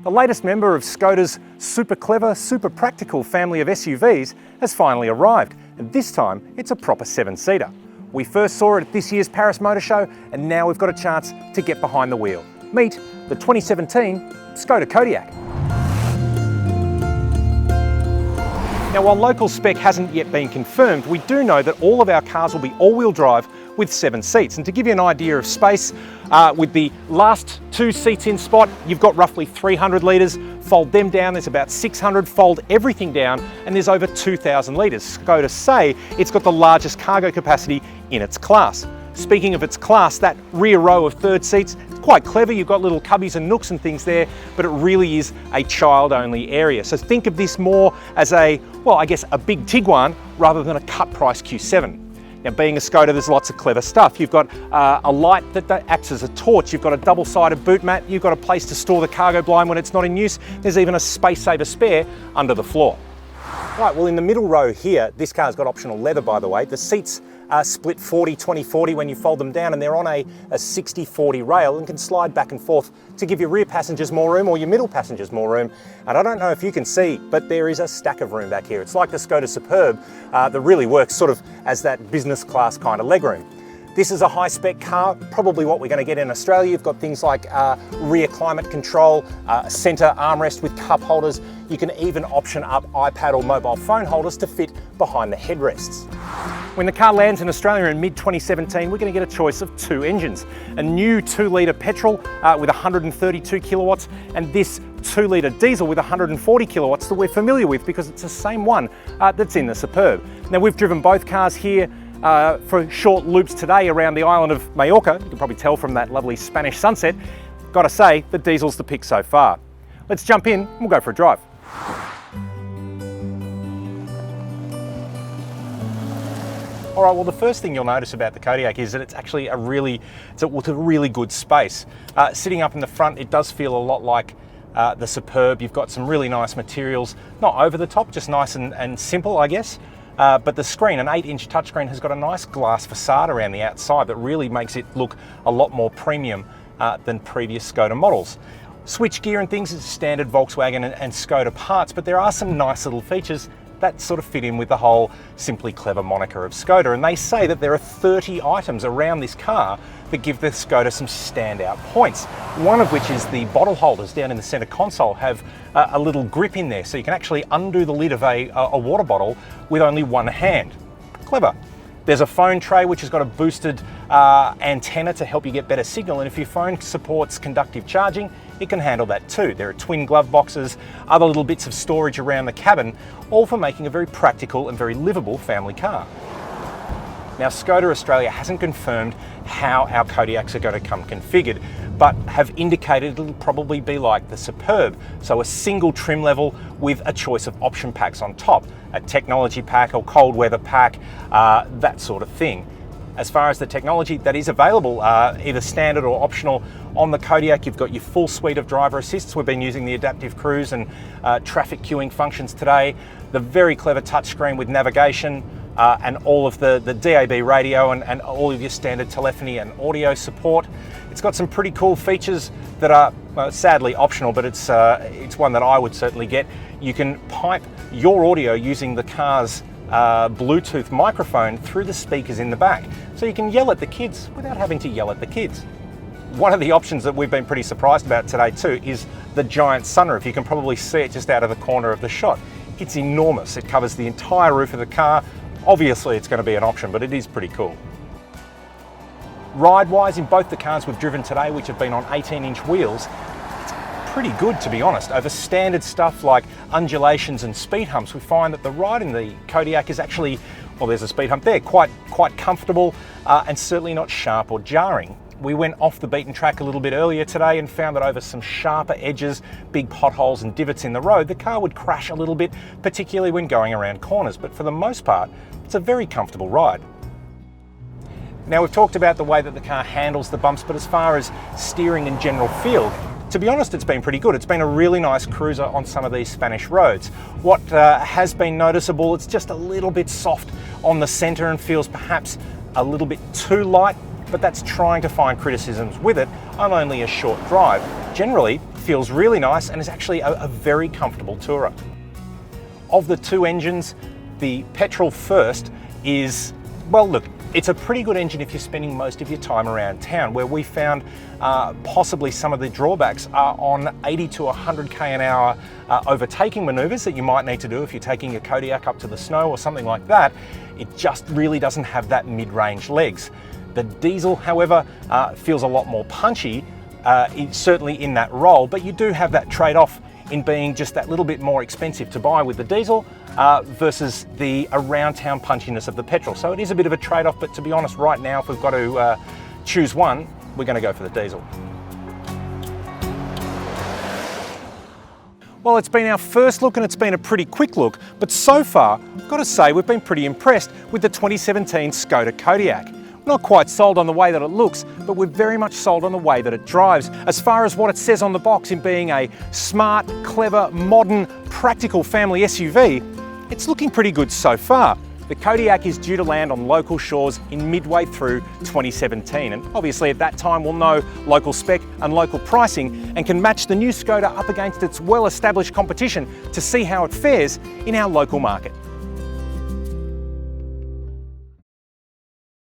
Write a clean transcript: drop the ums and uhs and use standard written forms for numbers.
The latest member of Skoda's super clever, super practical family of SUVs has finally arrived, and this time it's a proper 7-seater. We first saw it at this year's Paris Motor Show, and now we've got a chance to get behind the wheel. Meet the 2017 Skoda Kodiaq. Now, while local spec hasn't yet been confirmed, we do know that all of our cars will be all-wheel drive with 7 seats. And to give you an idea of space, with the last 2 seats in spot, you've got roughly 300 litres. Fold them down, there's about 600. Fold everything down, and there's over 2,000 litres. Skoda say it's got the largest cargo capacity in its class. Speaking of its class, that rear row of third seats, it's quite clever. You've got little cubbies and nooks and things there, but it really is a child-only area. So think of this more as a, well, I guess a big Tiguan rather than a cut-price Q7. Now, being a Skoda, there's lots of clever stuff. You've got a light that acts as a torch. You've got a double-sided boot mat. You've got a place to store the cargo blind when it's not in use. There's even a space saver spare under the floor. Right, well, in the middle row here, this car's got optional leather, by the way. The seats are split 40-20-40 when you fold them down, and they're on a 60-40 rail and can slide back and forth to give your rear passengers more room or your middle passengers more room. And I don't know if you can see, but there is a stack of room back here. It's like the Skoda Superb that really works sort of as that business class kind of legroom. This is a high-spec car, probably what we're going to get in Australia. You've got things like rear climate control, centre armrest with cup holders. You can even option up iPad or mobile phone holders to fit behind the headrests. When the car lands in Australia in mid-2017, we're going to get a choice of 2 engines. A new 2-litre petrol with 132 kilowatts, and this 2-litre diesel with 140 kilowatts that we're familiar with because it's the same one that's in the Superb. Now, we've driven both cars here for short loops today around the island of Mallorca. You can probably tell from that lovely Spanish sunset. Gotta say, the diesel's the pick so far. Let's jump in and we'll go for a drive. All right, well, the first thing you'll notice about the Kodiaq is that it's actually a really good space. Sitting up in the front, it does feel a lot like the Superb. You've got some really nice materials, not over the top, just nice and simple, I guess. But the screen, an 8-inch touchscreen, has got a nice glass facade around the outside that really makes it look a lot more premium than previous Skoda models. Switch gear and things is standard Volkswagen and Skoda parts, but there are some nice little features that sort of fit in with the whole Simply Clever moniker of Skoda. And they say that there are 30 items around this car that give the Skoda some standout points. One of which is the bottle holders down in the center console have a little grip in there, so you can actually undo the lid of a water bottle with only one hand. Clever. There's a phone tray which has got a boosted antenna to help you get better signal, and if your phone supports conductive charging, it can handle that too. There are twin glove boxes, other little bits of storage around the cabin, all for making a very practical and very livable family car. Now, Skoda Australia hasn't confirmed how our Kodiaqs are going to come configured, but have indicated it'll probably be like the Superb, so a single trim level with a choice of option packs on top, a technology pack or cold weather pack, that sort of thing. As far as the technology that is available, either standard or optional on the Kodiaq, you've got your full suite of driver assists. We've been using the adaptive cruise and traffic queuing functions today. The very clever touchscreen with navigation and all of the DAB radio and all of your standard telephony and audio support. It's got some pretty cool features that are, well, sadly optional, but it's one that I would certainly get. You can pipe your audio using the car's Bluetooth microphone through the speakers in the back, so you can yell at the kids without having to yell at the kids. One of the options that we've been pretty surprised about today too is the giant sunroof. You can probably see it just out of the corner of the shot. It's enormous. It covers the entire roof of the car. Obviously it's going to be an option, but it is pretty cool. Ride-wise, in both the cars we've driven today, which have been on 18-inch wheels, pretty good, to be honest. Over standard stuff like undulations and speed humps, we find that the ride in the Kodiaq is actually, well, there's a speed hump there, quite comfortable and certainly not sharp or jarring. We went off the beaten track a little bit earlier today and found that over some sharper edges, big potholes and divots in the road, the car would crash a little bit, particularly when going around corners, but for the most part, it's a very comfortable ride. Now, we've talked about the way that the car handles the bumps, but as far as steering and general feel, to be honest, it's been pretty good. It's been a really nice cruiser on some of these Spanish roads. What has been noticeable, it's just a little bit soft on the center and feels perhaps a little bit too light but that's trying to find criticisms with it on only a short drive. Generally, feels really nice and is actually a very comfortable tourer. Of the two engines, the petrol first is, well, look, it's a pretty good engine if you're spending most of your time around town. Where we found possibly some of the drawbacks are on 80 to 100k an hour overtaking maneuvers that you might need to do if you're taking your Kodiaq up to the snow or something like that. It just really doesn't have that mid-range legs. The diesel, however, feels a lot more punchy, certainly in that role, but you do have that trade-off in being just that little bit more expensive to buy with the diesel versus the around town punchiness of the petrol. So it is a bit of a trade-off, but to be honest, right now, if we've got to choose one, we're going to go for the diesel. Well, it's been our first look and it's been a pretty quick look, but so far, I've got to say we've been pretty impressed with the 2017 Skoda Kodiaq. We're not quite sold on the way that it looks, but we're very much sold on the way that it drives. As far as what it says on the box in being a smart, clever, modern, practical family SUV, it's looking pretty good so far. The Kodiaq is due to land on local shores in midway through 2017, and obviously at that time we'll know local spec and local pricing and can match the new Skoda up against its well-established competition to see how it fares in our local market.